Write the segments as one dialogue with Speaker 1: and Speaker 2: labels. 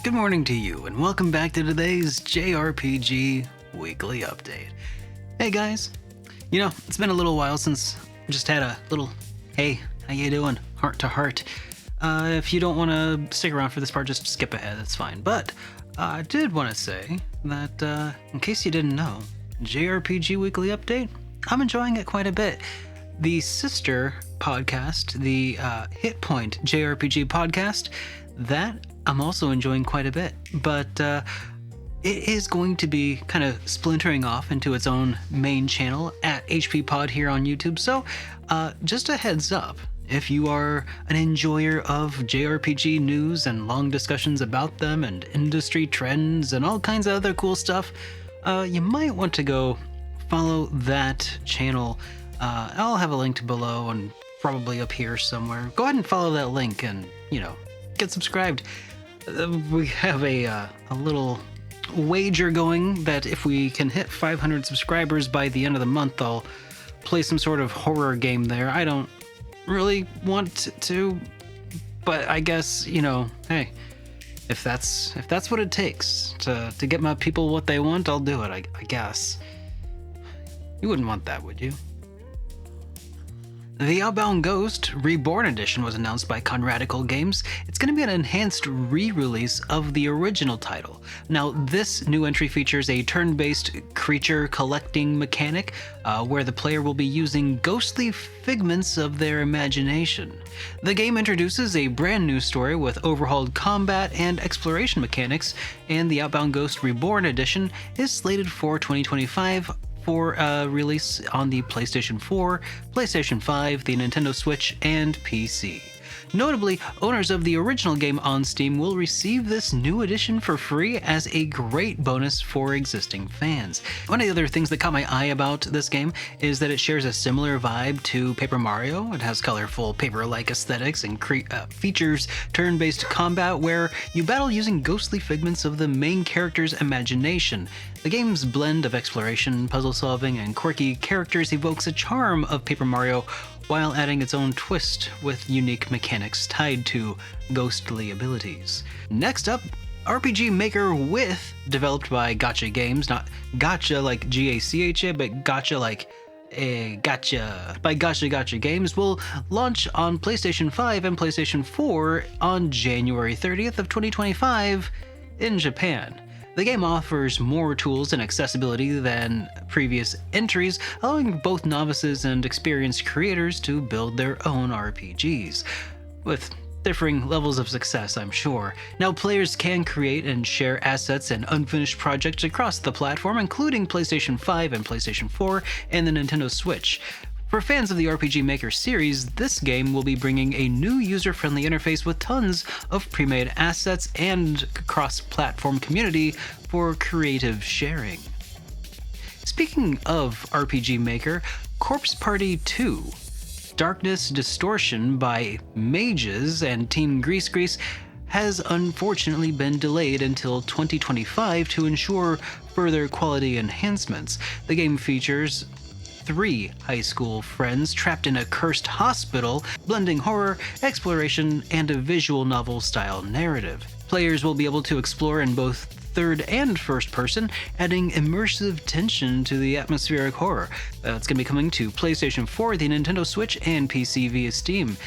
Speaker 1: good morning to you, and welcome back to today's JRPG Weekly Update. Hey guys, it's been a little while since I just had a little, hey, how you doing, heart to heart. If you don't want to stick around for this part, just skip ahead, that's fine. But I did want to say that, in case you didn't know, JRPG Weekly Update, I'm enjoying it quite a bit. The sister podcast, the Hit Point JRPG podcast, that I'm also enjoying quite a bit, but it is going to be kind of splintering off into its own main channel at HP Pod here on YouTube. So just a heads up, if you are an enjoyer of JRPG news and long discussions about them and industry trends and all kinds of other cool stuff, you might want to go follow that channel. I'll have a link below and probably up here somewhere. Go ahead and follow that link and, get subscribed. We have a little wager going that if we can hit 500 subscribers by the end of the month, I'll play some sort of horror game there. I don't really want to, but I guess, hey, if that's what it takes to get my people what they want, I'll do it, I guess. You wouldn't want that, would you? The Outbound Ghost Reborn edition was announced by Conradical Games. It's going to be an enhanced re-release of the original title. Now, this new entry features a turn-based creature collecting mechanic where the player will be using ghostly figments of their imagination. The game introduces a brand new story with overhauled combat and exploration mechanics, and the Outbound Ghost Reborn edition is slated for 2025 for release on the PlayStation 4, PlayStation 5, the Nintendo Switch, and PC. Notably, owners of the original game on Steam will receive this new edition for free as a great bonus for existing fans. One of the other things that caught my eye about this game is that it shares a similar vibe to Paper Mario. It has colorful paper-like aesthetics and features turn-based combat where you battle using ghostly figments of the main character's imagination. The game's blend of exploration, puzzle solving, and quirky characters evokes a charm of Paper Mario while adding its own twist with unique mechanics tied to ghostly abilities. Next up, RPG Maker With, developed by Gacha Games, not Gacha like G-A-C-H-A, but Gacha like Gacha, by Gacha Games, will launch on PlayStation 5 and PlayStation 4 on January 30th of 2025 in Japan. The game offers more tools and accessibility than previous entries, allowing both novices and experienced creators to build their own RPGs, with differing levels of success, I'm sure. Now, players can create and share assets and unfinished projects across the platform, including PlayStation 5 and PlayStation 4 and the Nintendo Switch. For fans of the RPG Maker series, this game will be bringing a new user-friendly interface with tons of pre-made assets and cross-platform community for creative sharing. Speaking of RPG Maker, Corpse Party 2, Darkness Distortion by Mages and Team Grease has unfortunately been delayed until 2025 to ensure further quality enhancements. The game features 3 high school friends trapped in a cursed hospital, blending horror, exploration, and a visual novel-style narrative. Players will be able to explore in both third and first person, adding immersive tension to the atmospheric horror. It's going to be coming to PlayStation 4, the Nintendo Switch, and PC via Steam.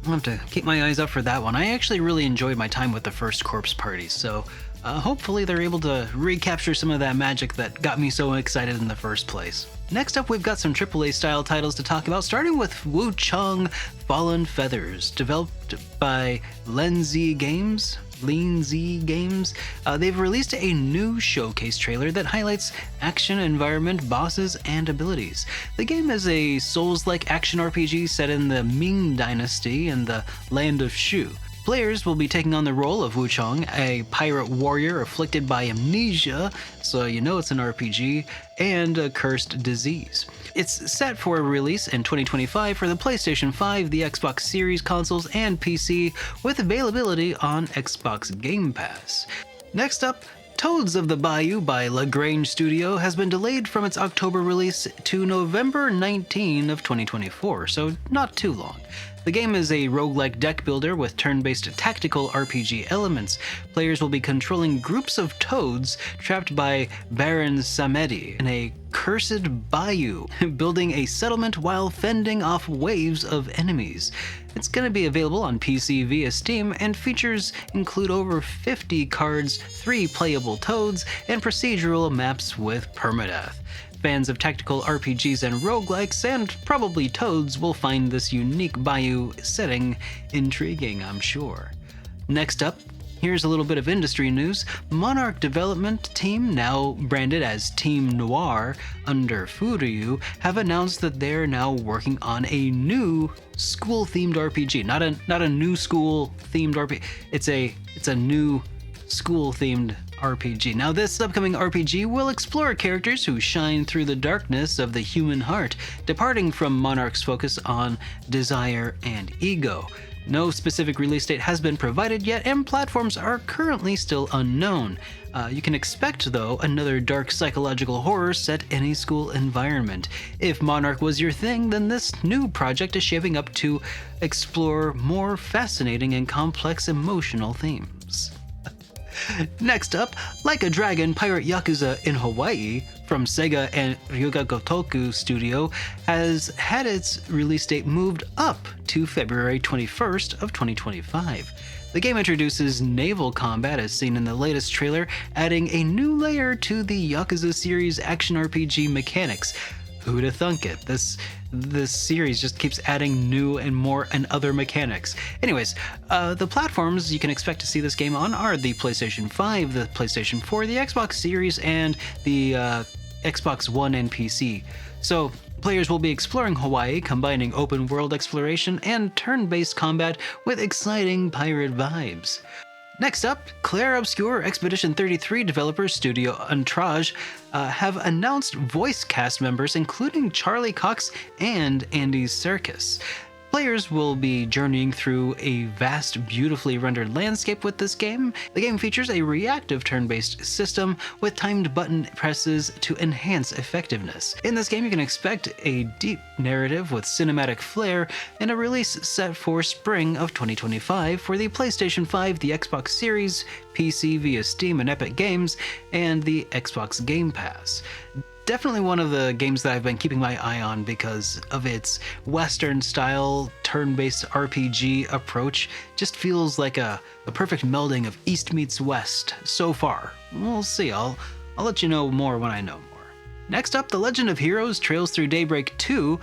Speaker 1: I'll have to keep my eyes up for that one. I actually really enjoyed my time with the first Corpse Party, so hopefully they're able to recapture some of that magic that got me so excited in the first place. Next up, we've got some AAA style titles to talk about, starting with WUCHANG Fallen Feathers, developed by Lean-Z Games. They've released a new showcase trailer that highlights action, environment, bosses, and abilities. The game is a Souls-like action RPG set in the Ming Dynasty in the land of Shu. Players will be taking on the role of Wuchang, a pirate warrior afflicted by amnesia, so you know it's an RPG, and a cursed disease. It's set for a release in 2025 for the PlayStation 5, the Xbox Series consoles, and PC, with availability on Xbox Game Pass. Next up, Toads of the Bayou by Lagrange Studio has been delayed from its October release to November 19 of 2024, so not too long. The game is a roguelike deck builder with turn-based tactical RPG elements. Players will be controlling groups of toads trapped by Baron Samedi in a cursed bayou, building a settlement while fending off waves of enemies. It's going to be available on PC via Steam, and features include over 50 cards, 3 playable toads, and procedural maps with permadeath. Fans of tactical RPGs and roguelikes, and probably toads, will find this unique Bayou setting intriguing, I'm sure. Next up, here's a little bit of industry news. Monarch development team, now branded as Team Noir under Furyu, have announced that they're now working on a new school-themed RPG. Not a new school-themed RPG. It's a new school-themed RPG. Now, this upcoming RPG will explore characters who shine through the darkness of the human heart, departing from Monarch's focus on desire and ego. No specific release date has been provided yet, and platforms are currently still unknown. You can expect, though, another dark psychological horror set in a school environment. If Monarch was your thing, then this new project is shaping up to explore more fascinating and complex emotional themes. Next up, Like a Dragon Pirate Yakuza in Hawaii from Sega and Ryuga Gotoku Studio has had its release date moved up to February 21st of 2025. The game introduces naval combat as seen in the latest trailer, adding a new layer to the Yakuza series action RPG mechanics. Who'd have thunk it? This series just keeps adding new and more and other mechanics. Anyways, the platforms you can expect to see this game on are the PlayStation 5, the PlayStation 4, the Xbox Series, and the Xbox One and PC. So, players will be exploring Hawaii, combining open world exploration and turn-based combat with exciting pirate vibes. Next up, Clair Obscur Expedition 33 developer Studio Entourage have announced voice cast members including Charlie Cox and Andy Serkis. Players will be journeying through a vast, beautifully rendered landscape with this game. The game features a reactive turn-based system with timed button presses to enhance effectiveness. In this game, you can expect a deep narrative with cinematic flair and a release set for spring of 2025 for the PlayStation 5, the Xbox Series, PC via Steam and Epic Games, and the Xbox Game Pass. Definitely one of the games that I've been keeping my eye on because of its Western-style, turn-based RPG approach. Just feels like a perfect melding of East meets West so far. We'll see. I'll let you know more when I know more. Next up, The Legend of Heroes Trails Through Daybreak II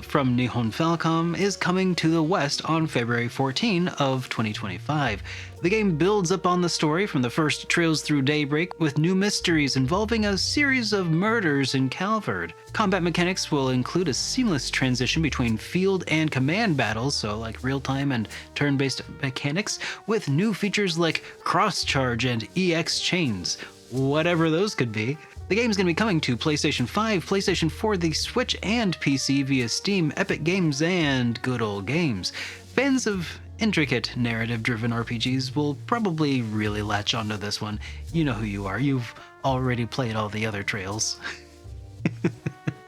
Speaker 1: from Nihon Falcom is coming to the West on February 14 of 2025. The game builds up on the story from the first Trails Through Daybreak with new mysteries involving a series of murders in Calvard. Combat mechanics will include a seamless transition between field and command battles, so like real-time and turn-based mechanics, with new features like cross-charge and EX chains, whatever those could be. The game's going to be coming to PlayStation 5, PlayStation 4, the Switch, and PC via Steam, Epic Games, and Good Old Games. Fans of intricate narrative-driven RPGs will probably really latch onto this one. You know who you are. You've already played all the other Trails.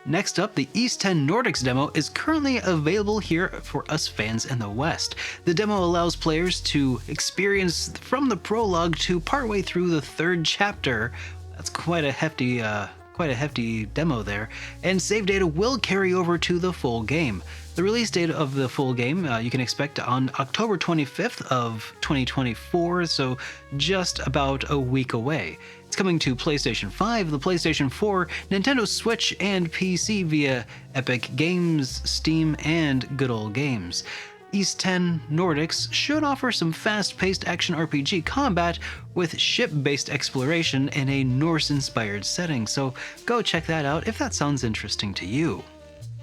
Speaker 1: Next up, the East 10 Nordics demo is currently available here for us fans in the West. The demo allows players to experience from the prologue to partway through the third chapter. That's quite a hefty demo there, and save data will carry over to the full game. The release date of the full game you can expect on October 25th of 2024, so just about a week away. It's coming to PlayStation 5, the PlayStation 4, Nintendo Switch, and PC via Epic Games, Steam, and Good Old Games. East 10 Nordics should offer some fast-paced action RPG combat with ship-based exploration in a Norse-inspired setting, so go check that out if that sounds interesting to you.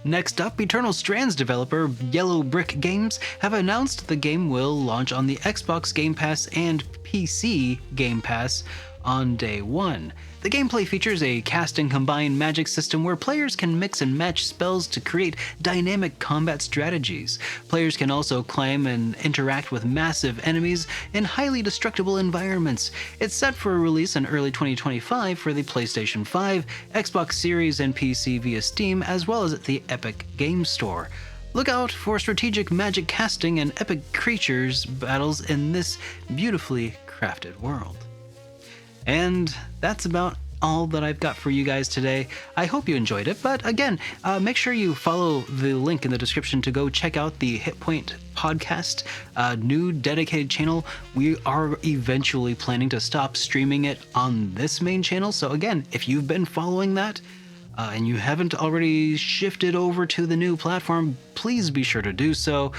Speaker 1: Next up, Eternal Strands developer Yellow Brick Games have announced the game will launch on the Xbox Game Pass and PC Game Pass on day one. The gameplay features a cast and combine magic system where players can mix and match spells to create dynamic combat strategies. Players can also climb and interact with massive enemies in highly destructible environments. It's set for a release in early 2025 for the PlayStation 5, Xbox Series, and PC via Steam, as well as at the Epic Games Store. Look out for strategic magic casting and epic creatures battles in this beautifully crafted world. And that's about all that I've got for you guys today. I hope you enjoyed it, but again, make sure you follow the link in the description to go check out the Hit Point podcast, new dedicated channel. We are eventually planning to stop streaming it on this main channel, so again, if you've been following that and you haven't already shifted over to the new platform, please be sure to do so.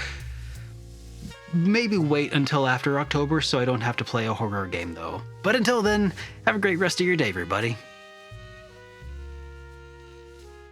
Speaker 1: Maybe wait until after October so I don't have to play a horror game though. But until then, have a great rest of your day, everybody.